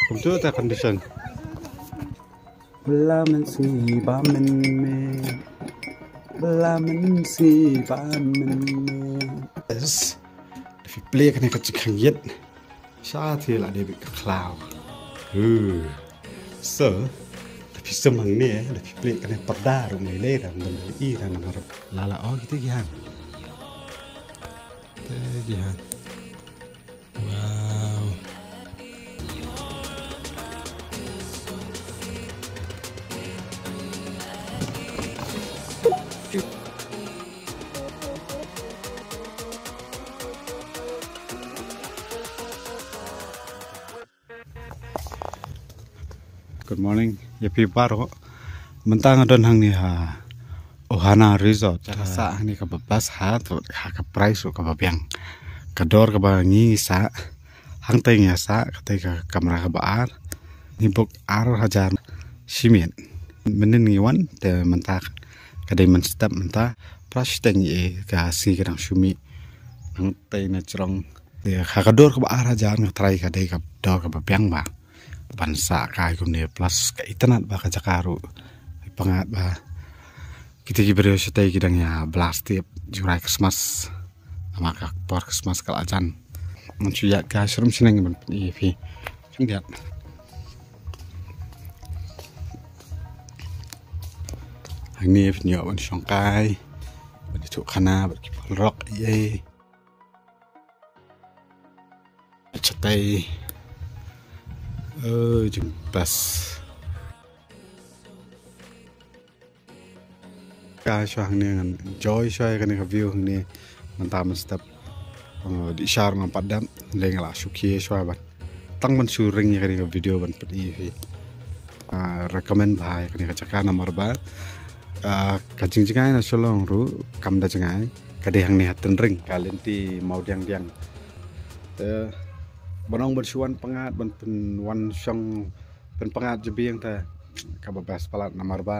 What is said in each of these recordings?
Come to the condition. Belaman si bamen me, belaman si bamen me. Yes, if you play kan ik kan yet. Saat hier lah dia berkelau. So, tapi semang ni, tapi play kan perda rumah lera, rumah ira nama lala oh gitu gian. Gian. Wow. Good morning, yapi baru mentang don hang ni ha Ohana Resort sa hang ni ka babas ha to ha ka price ka babyang ka dor ka ba ngi sa hang tai nga sa ka tai ka kamera ka baar ni bok ar hajar simen menen ni wan te mentak ka dai men step menta prash teng e ka si ka dang shumi hang tai na chong de ha ka dor ka baar hajar nga trai ka dai ka dor ka babyang ba bansa kai kumne plus ka itanat ba ka jakaru pangat ba kita gibere setai kidang ya blast tiap jurai Christmas ama ka por Christmas kal ajan mencuya ka serum sineng ben ifi chung dia ni if nyo ban shongkai ban tu khana ban kipol rock ye setai jempas ka shang ni ngan enjoy shai kan ka view ni manta man step di shar man padam leng la shuki shai ban tang man su ring kan ka video ban pedi recommend bhai kan ka chaka nomor ba ka jingjingai na solong ru kam da jingai ka de hang ni haten ring ka lenti mau diang te banong bersuan pengat ban pen wan song pen pengat jebiang ta ka babas palat nomor ba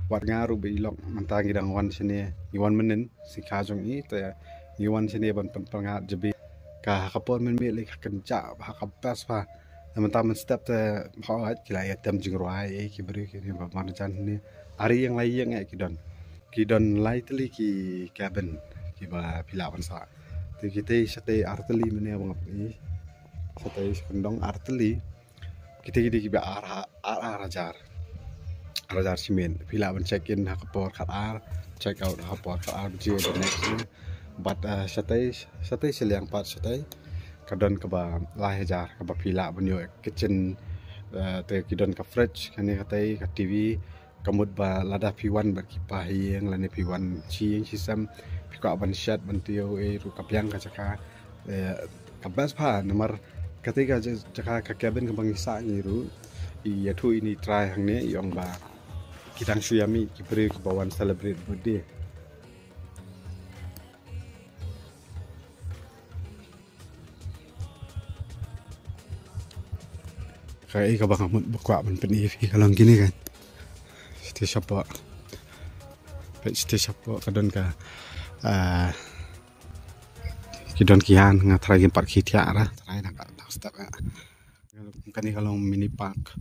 wat ngaru be ilok mantangi dang wan sini iwan menen si kajong i ta iwan sini ban pen pengat jebi ka kapon men mi le kenca ba ka bas pa man step ta ha kila ya tem jing roi e ki beri ki ba man jan ni ari yang lai yang ki don lightly ki cabin ki ba pila ban sa ti kita sate arteli mene bang ni setelah sekendong arteli kita ba rajar simen pila ban check in ha kapor khat ar check out ha kapor khat ar je the next but setelah seliang pat setelah kadon ka ba la hajar ka ba pila ban yo kitchen te kidon ka fridge kani katai ka tv kamut ba lada p1 ba ki pa hieng lane p1 chi yang sistem pika ban shat ban tio e ru kapyang ka chaka ka bas pa nomor ketika jaka ka cabin ke bangisa ngiru iya tu ini try hang ne yong ba kitang suyami ki beri ke bawan celebrate birthday kai ka bang mut bakwa ban peni fi kalau gini kan stay shop kadon ka kidon kian ngatrai gempat kitia ra trai nak step kan ni kalau mini park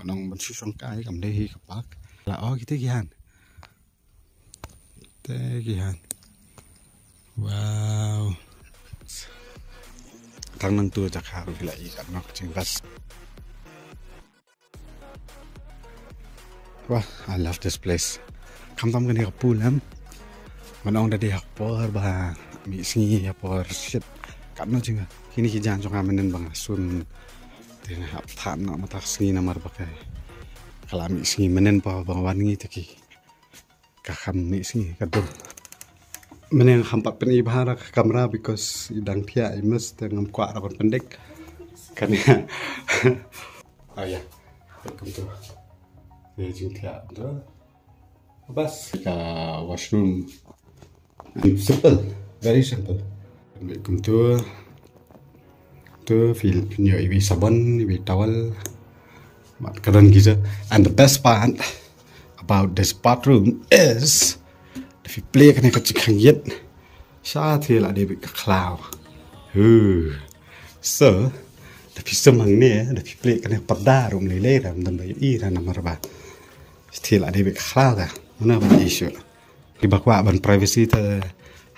banong ban susong kai kam dei ka park la oh kita kian te kian wow tang nang tu jak haru la i kan nok ching bas wah I love this place kam tam kan ni ka pool ham banong da dia por ba mi singi ya por shit kan no jinga kini ki jan jonga menen bang sun tena hap than na mata singi namar bakai kala mi singi menen pa bang wangi taki ka kham mi singi ka dum menen hampat pen ibhara kamera because idang thia I must ngam kwa ra pendek kan ya oh ya welcome to Beijing thia bas ka washroom simple very simple welcome to feel your ibi sabon ibi towel mat kadan giza and the best part about this bathroom is if you play kan ka chikhang yet sa thi la de ka cloud So, tapi semang ni, tapi pelik kena perda rum lele ram dan bayu i ram nama raba. Still ada bek khala dah. Mana ban isu. Di bakwa ban privacy ta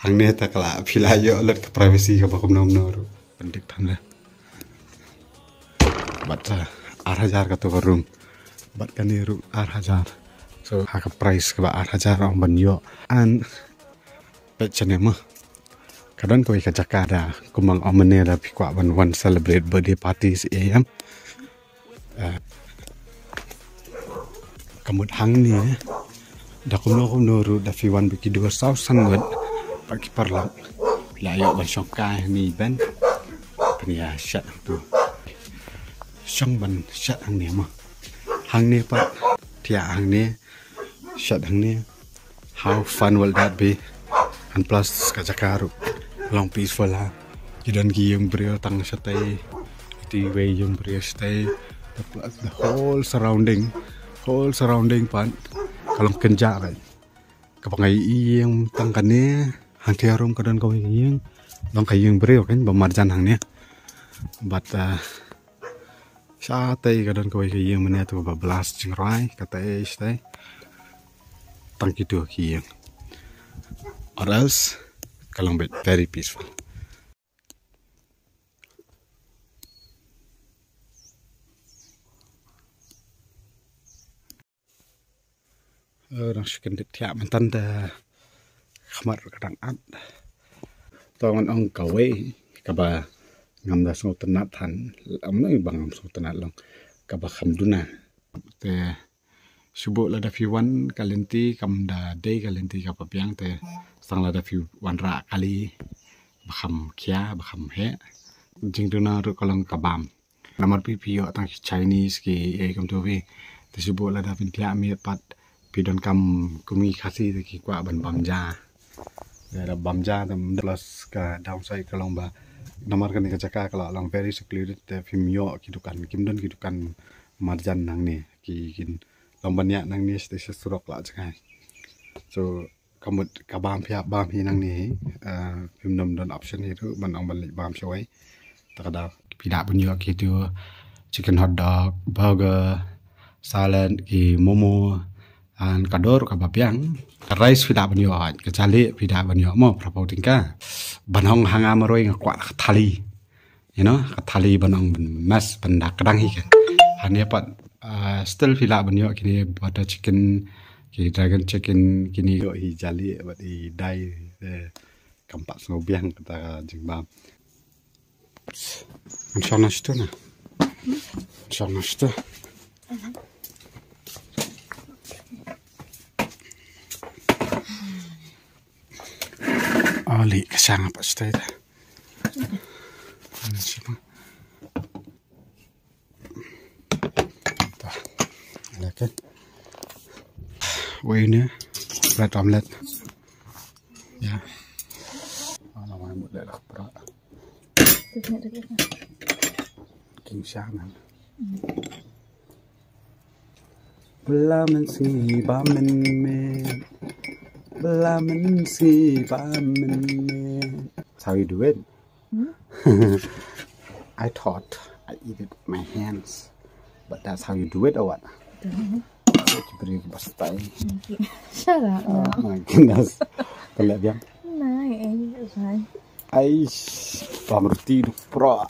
hang ni ta kala pilayo let ke privacy ka bakum nom noru. Pendik tham lah. But 8,000 ka to room. But kan ni room 8,000. So hak price ka ba 8,000 orang ban yo. And bet chane mah. Kadang kau ikat Jakarta, kumang omene la pikwa one celebrate birthday party si ayam. Kamut hang ni, dah kumno ru dah fiwan biki 2,000 sangat pagi parlang. Layak ban syongkai ni ben, punya shat tu. Syong ban shat hang ni mah. Hang ni pak, tiap hang ni, shat hang ni. How fun will that be? And plus kat Jakarta. Long peaceful lah. Jidan ki yang beriau tang stay, di way yang beriau stay. The whole surrounding pan. Kalau kenjak kan, kapangai yang tang kane, hang tiarum kadan kau yang, long kai yang beriau kan, bermarjan hang ni. But satai kadan kau yang mana tu berbelas cingrai kata stay. Tang kitu ki yang. Or else. Kalambit, very peaceful. Orang sekian tiap mantan dah khamar kadang ad. Tongan ong kawe kaba ngam dah so tenat han. Amno bang so tenat long kaba khamduna. Te subuh lada fiwan kalenti kam da day kalenti kapa piang te sang lada fi wan ra kali bakham kya bakham he jing duna ru kalong kabam namar pi yo tang Chinese ki e kam to vi te subuh lada fin kya mi pat pi don kam kumi khasi te ki kwa ban bamja da bamja tam plus ka downside kalong ba namar kan ka jaka kala long very secluded te fi yo ki dukan kim don ki dukan marjan nang ni ki kin long banyak nang ni ste surok la jangai so kamut kabam pia bam hi nang ni phim nom don option hi tu man ong balik bam shoi takada pida bunyo ki tu chicken hot dog burger salad ki momo an kador ka bapiang rice pida bunyo ka chali pida bunyo mo prapau tingka banong hanga maroi ngakwa thali you know ka thali banong mas banda kadang hi kan hanya pat still pida bunyo kini butter chicken ki dragon chicken kini yo hi jali but hi dai kampak snobiang kata jingbam inshallah sto na inshallah sto ali kasang apa sto ida Lekker. Wih ni, bread omelette. Ya. Kalau mau buat dah berat. King Shaman. Belaman si bamen me, belaman si bamen me. That's how you do it. I thought I eat it with my hands, but that's how you do it or what? Beri pastai. Shut up. Oh my goodness. Kelak biang. Này, Aish, roti du pro.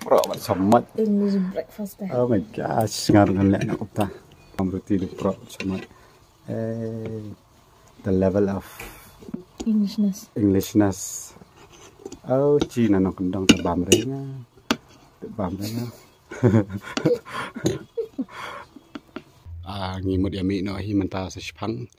Pro macam English breakfast. Oh my gosh, ngarang lek nak upta. Roti du pro macam the level of Englishness. Oh, Cina nak kendang ke bamrenya. Ngimut yami no hi menta sa Jepang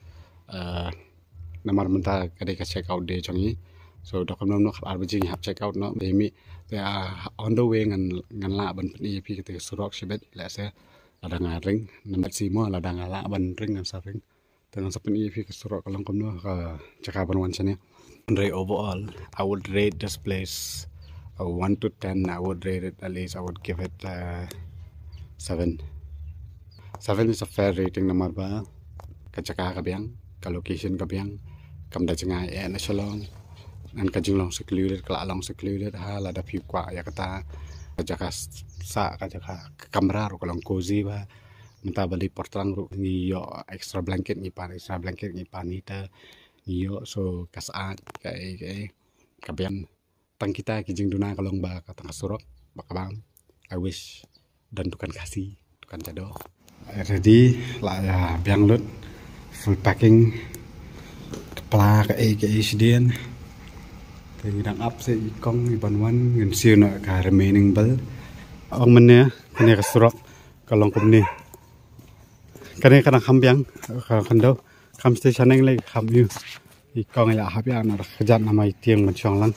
namar menta kadai ka check out day changi so dokum no khat arbijing hap check out no yami they are on the way ngan la ban pani pi ke surok shibet la se ada ngaring nambat si mo la dang la ban ring ngan sa ring tenang sa pani pi ke surok kalong kom no ka chaka ban wan chane overall I would rate this place 1 to 10. I would rate it at least I would give it 7. 7 is a fair rating namar ba ka chaka ka biang ka location ka biang kam da changa e na shalong Nan kajing long secluded kala long secluded ha lada piu kwa ya kata jaka sa jaka kamera ro kalong cozy ba minta beli portlang ro ni yo extra blanket ni pan ni ta ni yo so kasaat kai kabian tang kita kijing duna kalong ba katang surok bakabang I wish dan tukan kasih tukan jado ready lah ya biang lut full packing kepala ke sedien thì đang up sẽ con iban wan ngin siu na ka remaining bal ang mene kene ka surok kalong kumni kene kana khambyang ka khando kham station ang lai kham yu i kong ya habya na khajan na mai tieng man chong lang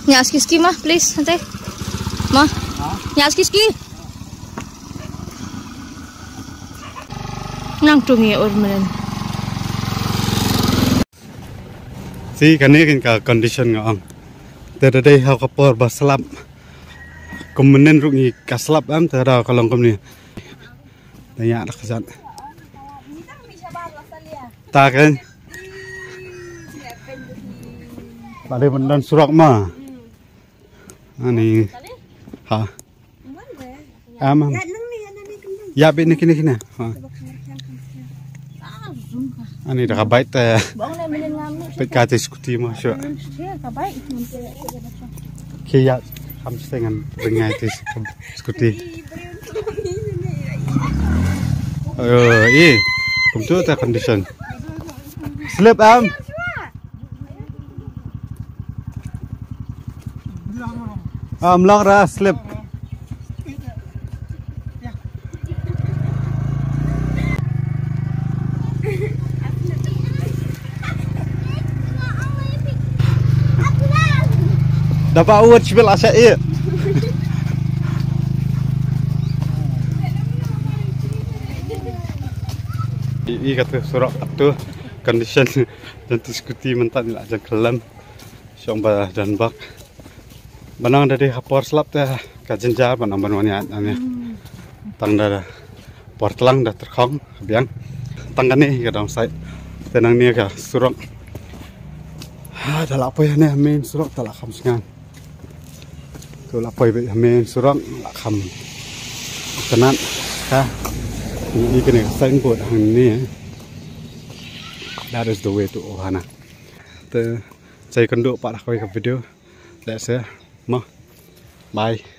Nhà ski ma, please, nanti. Ma. Nhà ski. Nang tungi ormen. si kane kin ka condition ngong tada dei ha kapor baslap kumenen rungi kaslap am tada kalong kumni tanya dak khajan ta kan Bade bendan surak ma. Ani. Ha. Amam. Ya be ni kini. Ha. Ani dah baik ta. Pet ka diskuti ma syo. Kiya ham sengan rengai diskuti. Kum tu ta condition. Slip am. Long ra slip. Dapat uat cibil asya iya. Ini kata surat tu condition dan diskuti mentak ni lah jang kelam. Siang bah dan bak. Banang dari hapor slap teh kajenja banang banwani ane. Tang dah portlang dah terkong biang. Tangkan ni ke dalam side. Tenang ni ke surat. Dah lah apa yang ni main surat tak lah kam sengan. Tu lah apa yang main surat lah kam. Kenan ha. Ini kena sign board hang ni. That is the way to Ohana. Saya kanduk pak lah kau video. That's it. Bye.